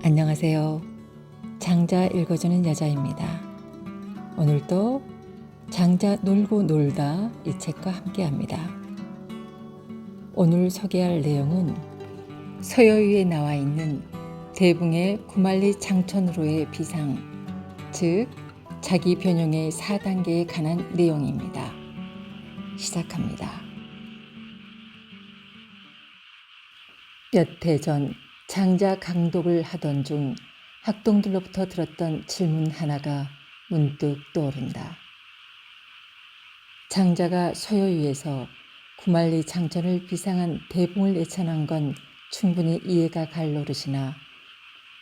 안녕하세요. 장자 읽어주는 여자입니다. 오늘도 장자 놀고 놀다 이 책과 함께합니다. 오늘 소개할 내용은 서여유에 나와 있는 대붕의 구만리 장천으로의 비상, 즉 자기 변형의 4단계에 관한 내용입니다. 시작합니다. 몇 해 전 장자 강독을 하던 중 학동들로부터 들었던 질문 하나가 문득 떠오른다. 장자가 서여유에서 구만리 장천을 비상한 대붕을 예찬한 건 충분히 이해가 갈 노릇이나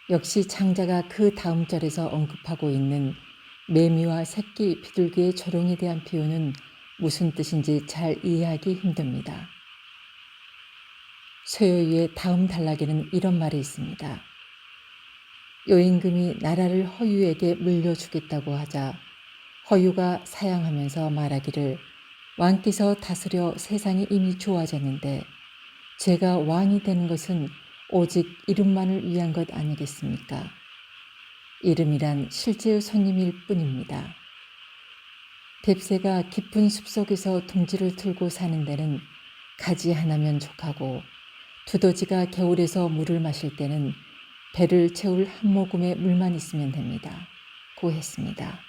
역시 장자가 그 다음 절에서 언급하고 있는 매미와 새끼 비둘기의 조롱에 대한 비유는 무슨 뜻인지 잘 이해하기 힘듭니다. 서여유의 다음 단락에는 이런 말이 있습니다. 요임금이 나라를 허유에게 물려주겠다고 하자 허유가 사양하면서 말하기를 왕께서 다스려 세상이 이미 좋아졌는데 제가 왕이 되는 것은 오직 이름만을 위한 것 아니겠습니까? 이름이란 실제의 손님일 뿐입니다. 뱁새가 깊은 숲속에서 둥지를 틀고 사는 데는 가지 하나면 족하고 두더지가 겨울에서 물을 마실 때는 배를 채울 한 모금의 물만 있으면 됩니다. 고 했습니다.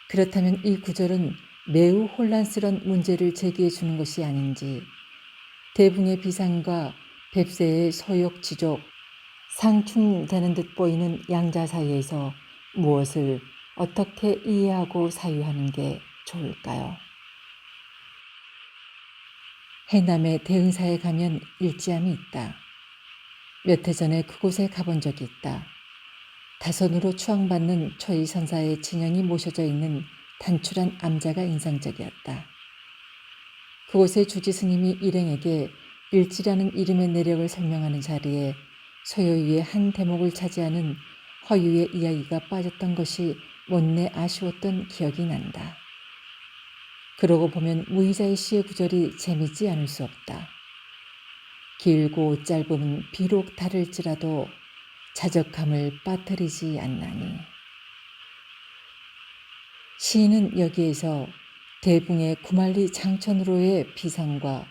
그렇다면 이 구절은 매우 혼란스러운 문제를 제기해 주는 것이 아닌지 대붕의 비상과 뱁새의 소욕지족, 상충되는 듯 보이는 양자 사이에서 무엇을 어떻게 이해하고 사유하는 게 좋을까요? 해남의 대흥사에 가면 일지함이 있다. 몇 해 전에 그곳에 가본 적이 있다. 다선으로 추앙받는 초이선사의 진영이 모셔져 있는 단출한 암자가 인상적이었다. 그곳의 주지스님이 일행에게 일지라는 이름의 내력을 설명하는 자리에 서여유의 한 대목을 차지하는 허유의 이야기가 빠졌던 것이 못내 아쉬웠던 기억이 난다. 그러고 보면 무의자의 시의 구절이 재미지 않을 수 없다. 길고 짧음은 비록 다를지라도 자적함을 빠뜨리지 않나니. 시인은 여기에서 대붕의 구만리 장천으로의 비상과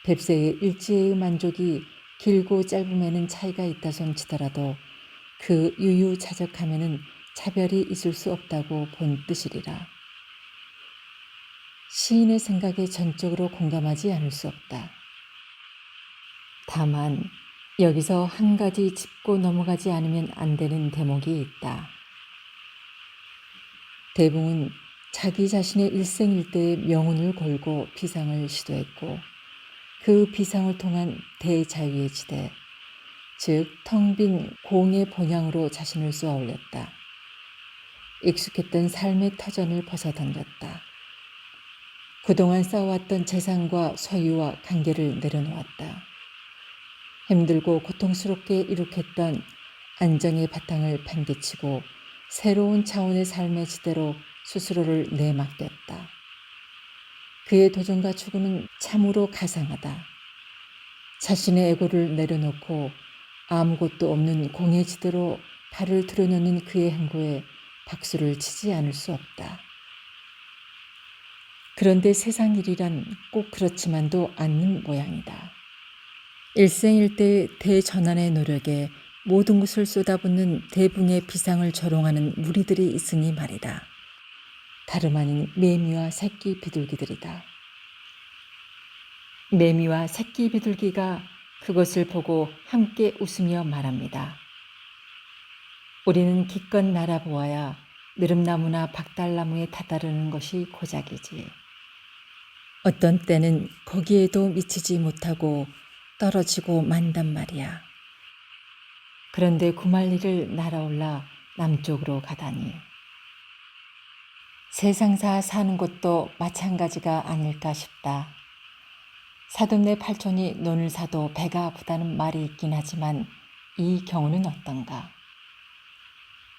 뱁새의 일지의 만족이 길고 짧음에는 차이가 있다 손치더라도 그 유유자적함에는 차별이 있을 수 없다고 본 뜻이리라. 시인의 생각에 전적으로 공감하지 않을 수 없다. 다만 여기서 한 가지 짚고 넘어가지 않으면 안 되는 대목이 있다. 대붕은 자기 자신의 일생일대의 명운을 걸고 비상을 시도했고 그 비상을 통한 대자유의 지대, 즉 텅 빈 공의 본향으로 자신을 쏘아 올렸다. 익숙했던 삶의 터전을 벗어던졌다. 그동안 쌓아왔던 재산과 소유와 관계를 내려놓았다. 힘들고 고통스럽게 이룩했던 안정의 바탕을 팽개치고 새로운 차원의 삶의 지대로 스스로를 내맡겼다. 그의 도전과 추구는 참으로 가상하다. 자신의 에고를 내려놓고 아무것도 없는 공의 지대로 발을 들여놓는 그의 행보에 박수를 치지 않을 수 없다. 그런데 세상 일이란 꼭 그렇지만도 않는 모양이다. 일생일대의 대전환의 노력에 모든 것을 쏟아붓는 대붕의 비상을 조롱하는 무리들이 있으니 말이다. 다름 아닌 매미와 새끼 비둘기들이다. 매미와 새끼 비둘기가 그것을 보고 함께 웃으며 말합니다. 우리는 기껏 날아보아야 느릅나무나 박달나무에 다다르는 것이 고작이지. 어떤 때는 거기에도 미치지 못하고 떨어지고 만단 말이야. 그런데 구만리를 날아올라 남쪽으로 가다니. 세상사 사는 것도 마찬가지가 아닐까 싶다. 사돈네 팔촌이 논을 사도 배가 아프다는 말이 있긴 하지만 이 경우는 어떤가?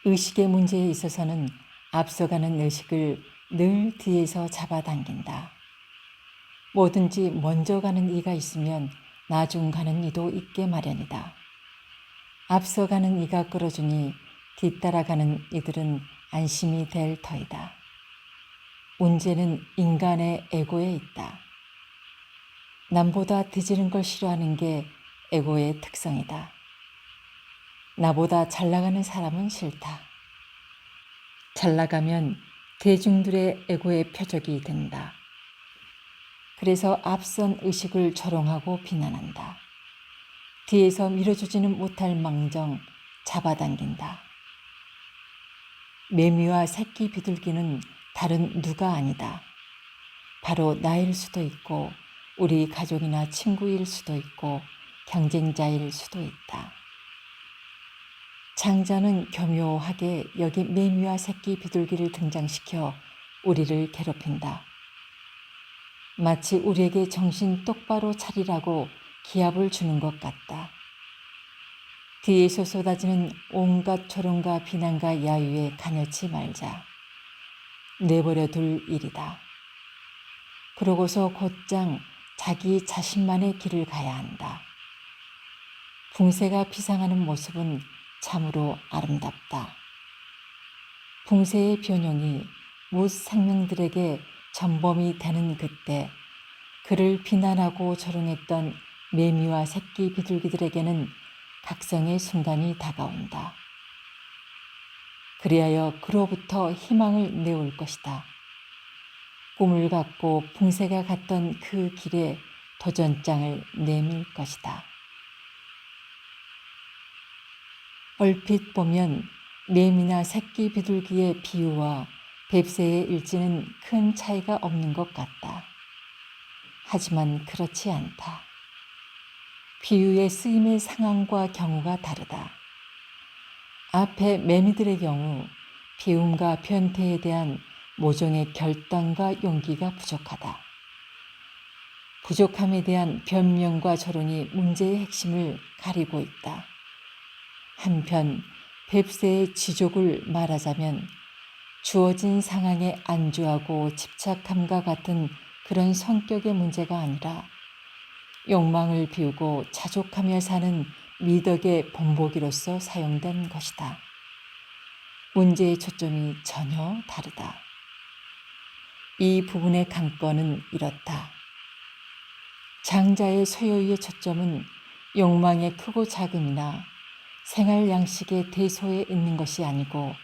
의식의 문제에 있어서는 앞서가는 의식을 늘 뒤에서 잡아당긴다. 뭐든지 먼저 가는 이가 있으면 나중 가는 이도 있게 마련이다. 앞서가는 이가 끌어주니 뒤따라가는 이들은 안심이 될 터이다. 문제는 인간의 에고에 있다. 남보다 뒤지는 걸 싫어하는 게 에고의 특성이다. 나보다 잘 나가는 사람은 싫다. 잘 나가면 대중들의 에고의 표적이 된다. 그래서 앞선 의식을 조롱하고 비난한다. 뒤에서 밀어주지는 못할 망정 잡아당긴다. 매미와 새끼 비둘기는 다른 누가 아니다. 바로 나일 수도 있고 우리 가족이나 친구일 수도 있고 경쟁자일 수도 있다. 장자는 교묘하게 여기 매미와 새끼 비둘기를 등장시켜 우리를 괴롭힌다. 마치 우리에게 정신 똑바로 차리라고 기합을 주는 것 같다. 뒤에서 쏟아지는 온갖 조롱과 비난과 야유에 가녀치 말자. 내버려 둘 일이다. 그러고서 곧장 자기 자신만의 길을 가야 한다. 붕새가 비상하는 모습은 참으로 아름답다. 붕새의 변형이 못 생명들에게 전범이 되는 그때 그를 비난하고 조롱했던 매미와 새끼 비둘기들에게는 각성의 순간이 다가온다. 그리하여 그로부터 희망을 내올 것이다. 꿈을 갖고 붕새가 갔던 그 길에 도전장을 내밀 것이다. 얼핏 보면 매미나 새끼 비둘기의 비유와 뱁새의 일지는 큰 차이가 없는 것 같다. 하지만 그렇지 않다. 비유의 쓰임의 상황과 경우가 다르다. 앞에 매미들의 경우 비움과 변태에 대한 모종의 결단과 용기가 부족하다. 부족함에 대한 변명과 조롱이 문제의 핵심을 가리고 있다. 한편 뱁새의 지족을 말하자면 주어진 상황에 안주하고 집착함과 같은 그런 성격의 문제가 아니라 욕망을 비우고 자족하며 사는 미덕의 본보기로서 사용된 것이다. 문제의 초점이 전혀 다르다. 이 부분의 강건은 이렇다. 장자의 소요의 초점은 욕망의 크고 작음이나 생활 양식의 대소에 있는 것이 아니고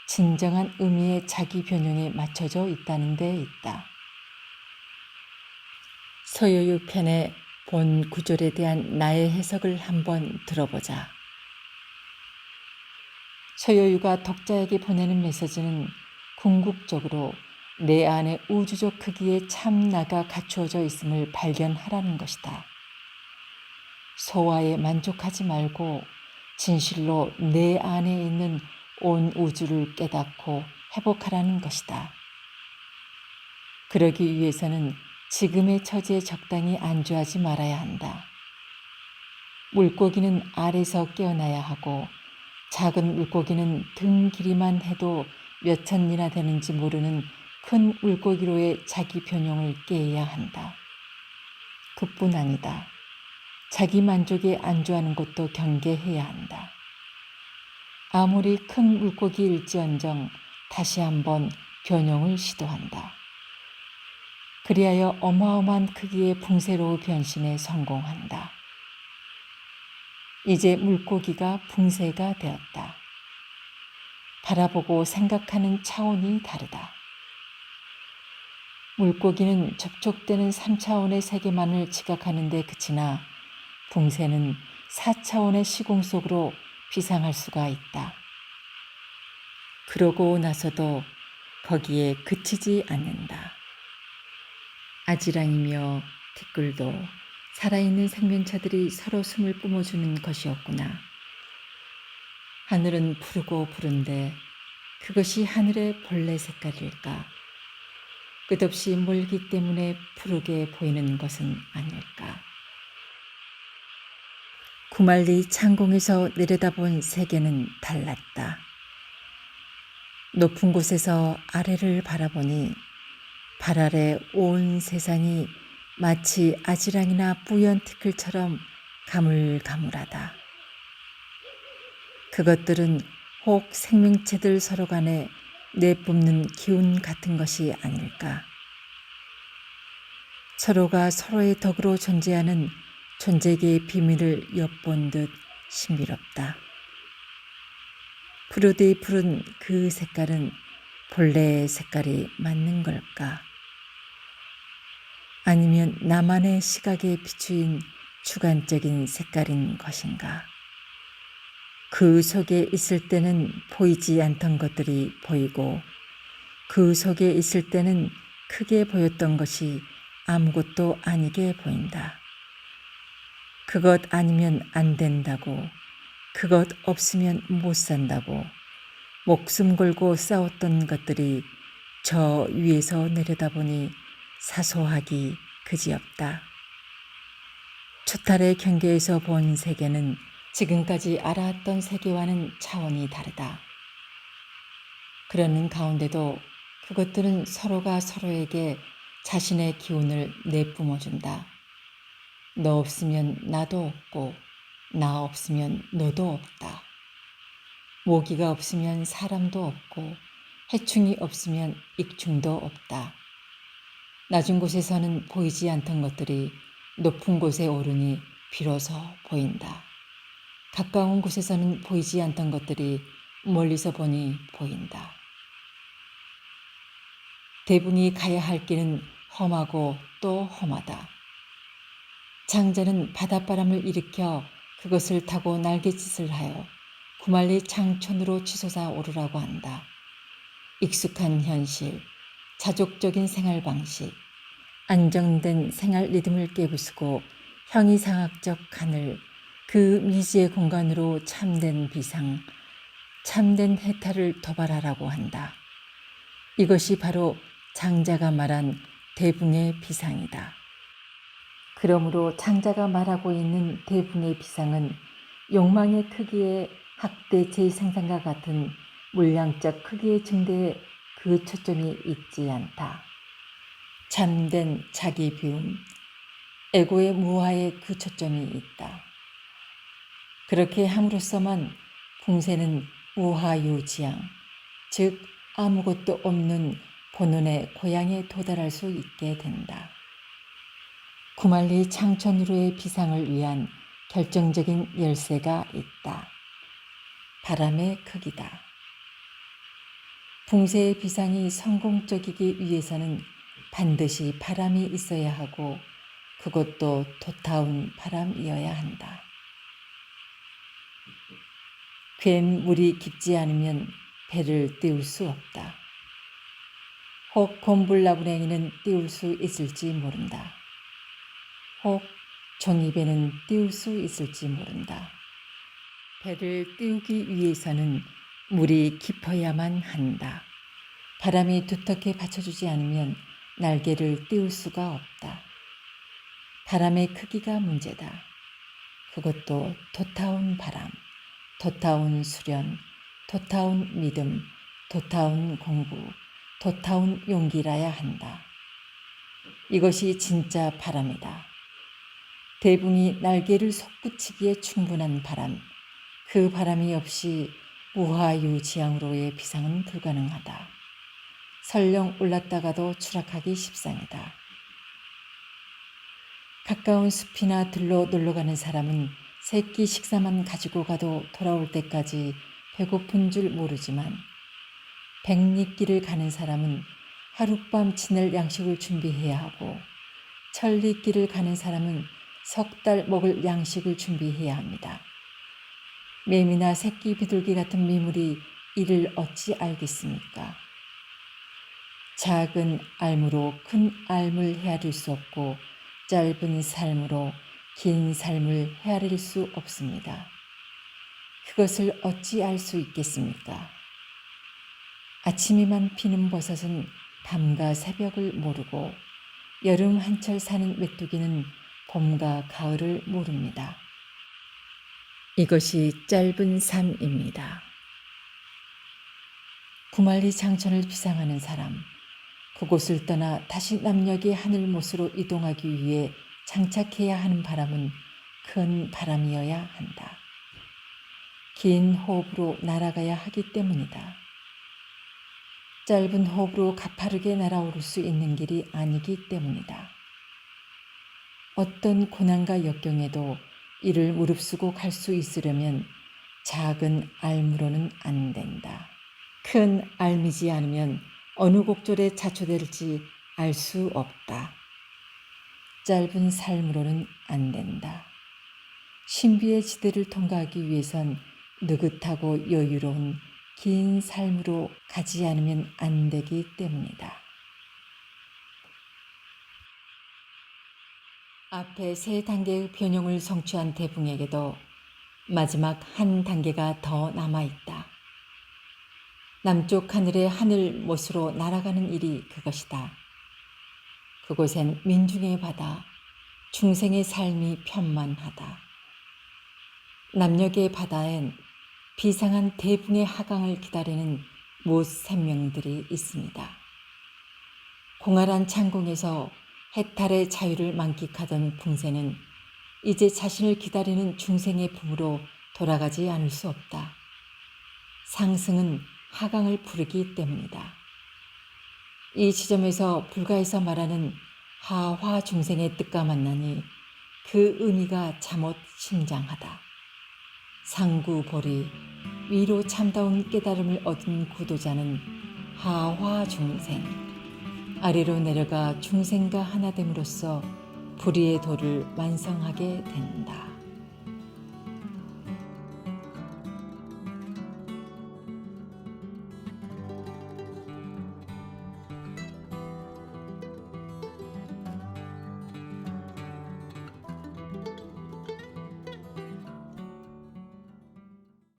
진정한 의미의 자기 변형에 맞춰져 있다는 데 있다. 소요유 편의 본 구절에 대한 나의 해석을 한번 들어보자. 소요유가 독자에게 보내는 메시지는 궁극적으로 내 안에 우주적 크기의 참나가 갖추어져 있음을 발견하라는 것이다. 소화에 만족하지 말고 진실로 내 안에 있는 온 우주를 깨닫고 회복하라는 것이다. 그러기 위해서는 지금의 처지에 적당히 안주하지 말아야 한다. 물고기는 알에서 깨어나야 하고 작은 물고기는 등 길이만 해도 몇 천리나 되는지 모르는 큰 물고기로의 자기 변형을 깨야 한다. 그뿐 아니다. 자기 만족에 안주하는 것도 경계해야 한다. 아무리 큰 물고기일지언정 다시 한번 변형을 시도한다. 그리하여 어마어마한 크기의 붕새로 변신에 성공한다. 이제 물고기가 붕새가 되었다. 바라보고 생각하는 차원이 다르다. 물고기는 접촉되는 3차원의 세계만을 지각하는 데 그치나 붕새는 4차원의 시공 속으로 비상할 수가 있다. 그러고 나서도 거기에 그치지 않는다. 아지랑이며 티끌도 살아있는 생명체들이 서로 숨을 뿜어주는 것이었구나. 하늘은 푸르고 푸른데 그것이 하늘의 본래 색깔일까? 끝없이 멀기 때문에 푸르게 보이는 것은 아닐까? 구말리 창공에서 내려다본 세계는 달랐다. 높은 곳에서 아래를 바라보니 발 아래 온 세상이 마치 아지랑이나 뿌연 티끌처럼 가물가물하다. 그것들은 혹 생명체들 서로 간에 내뿜는 기운 같은 것이 아닐까. 서로가 서로의 덕으로 존재하는 존재계의 비밀을 엿본 듯 신비롭다. 푸르디 푸른 그 색깔은 본래의 색깔이 맞는 걸까? 아니면 나만의 시각에 비추인 주관적인 색깔인 것인가? 그 속에 있을 때는 보이지 않던 것들이 보이고 그 속에 있을 때는 크게 보였던 것이 아무것도 아니게 보인다. 그것 아니면 안 된다고, 그것 없으면 못 산다고 목숨 걸고 싸웠던 것들이 저 위에서 내려다보니 사소하기 그지없다. 초탈의 경계에서 본 세계는 지금까지 알아왔던 세계와는 차원이 다르다. 그러는 가운데도 그것들은 서로가 서로에게 자신의 기운을 내뿜어준다. 너 없으면 나도 없고 나 없으면 너도 없다. 모기가 없으면 사람도 없고 해충이 없으면 익충도 없다. 낮은 곳에서는 보이지 않던 것들이 높은 곳에 오르니 비로소 보인다. 가까운 곳에서는 보이지 않던 것들이 멀리서 보니 보인다. 대붕이 가야 할 길은 험하고 또 험하다. 장자는 바닷바람을 일으켜 그것을 타고 날갯짓을 하여 구말리 창촌으로 치솟아 오르라고 한다. 익숙한 현실, 자족적인 생활 방식, 안정된 생활 리듬을 깨부수고 형이상학적 하늘, 그 미지의 공간으로 참된 비상, 참된 해탈을 도발하라고 한다. 이것이 바로 장자가 말한 대붕의 비상이다. 그러므로 장자가 말하고 있는 대붕의 비상은 욕망의 크기의 학대 재생산과 같은 물량적 크기의 증대에 그 초점이 있지 않다. 참된 자기 비움, 에고의 무화에 그 초점이 있다. 그렇게 함으로써만 풍세는 우하유지양, 즉 아무것도 없는 본원의 고향에 도달할 수 있게 된다. 구말리 창천으로의 비상을 위한 결정적인 열쇠가 있다. 바람의 크기다. 풍세의 비상이 성공적이기 위해서는 반드시 바람이 있어야 하고 그것도 돛타운 바람이어야 한다. 괸물이 깊지 않으면 배를 띄울 수 없다. 혹 곰불나무랭이는 띄울 수 있을지 모른다. 혹 종이배는 띄울 수 있을지 모른다. 배를 띄우기 위해서는 물이 깊어야만 한다. 바람이 두텁게 받쳐주지 않으면 날개를 띄울 수가 없다. 바람의 크기가 문제다. 그것도 돛타운 바람, 돛타운 수련, 돛타운 믿음, 돛타운 공부, 돛타운 용기라야 한다. 이것이 진짜 바람이다. 대붕이 날개를 솟구치기에 충분한 바람, 그 바람이 없이 무하유지양으로의 비상은 불가능하다. 설령 올랐다가도 추락하기 십상이다. 가까운 숲이나 들로 놀러가는 사람은 새끼 식사만 가지고 가도 돌아올 때까지 배고픈 줄 모르지만 백리길을 가는 사람은 하룻밤 지낼 양식을 준비해야 하고 천리길을 가는 사람은 석 달 먹을 양식을 준비해야 합니다. 매미나 새끼 비둘기 같은 미물이 이를 어찌 알겠습니까? 작은 알무로 큰 알을 헤아릴 수 없고 짧은 삶으로 긴 삶을 헤아릴 수 없습니다. 그것을 어찌 알 수 있겠습니까? 아침에만 피는 버섯은 밤과 새벽을 모르고 여름 한철 사는 메뚜기는 봄과 가을을 모릅니다. 이것이 짧은 삶입니다. 구말리 장천을 비상하는 사람, 그곳을 떠나 다시 남녘의 하늘못으로 이동하기 위해 장착해야 하는 바람은 큰 바람이어야 한다. 긴 호흡으로 날아가야 하기 때문이다. 짧은 호흡으로 가파르게 날아오를 수 있는 길이 아니기 때문이다. 어떤 고난과 역경에도 이를 무릅쓰고 갈 수 있으려면 작은 알무로는 안 된다. 큰 알미지 않으면 어느 곡절에 자초될지 알 수 없다. 짧은 삶으로는 안 된다. 신비의 지대를 통과하기 위해선 느긋하고 여유로운 긴 삶으로 가지 않으면 안 되기 때문이다. 앞에 3단계의 변형을 성취한 대붕에게도 마지막 한 단계가 더 남아있다. 남쪽 하늘의 하늘 못으로 날아가는 일이 그것이다. 그곳엔 민중의 바다, 중생의 삶이 편만하다. 남녘의 바다엔 비상한 대붕의 하강을 기다리는 못 생명들이 있습니다. 공활한 창공에서 해탈의 자유를 만끽하던 붕세는 이제 자신을 기다리는 중생의 품으로 돌아가지 않을 수 없다. 상승은 하강을 부르기 때문이다. 이 지점에서 불가에서 말하는 하화 중생의 뜻과 만나니 그 의미가 잠옷 심장하다. 상구보리 위로 참다운 깨달음을 얻은 구도자는 하화 중생, 아래로 내려가 중생과 하나 됨으로써 불의의 도를 완성하게 된다.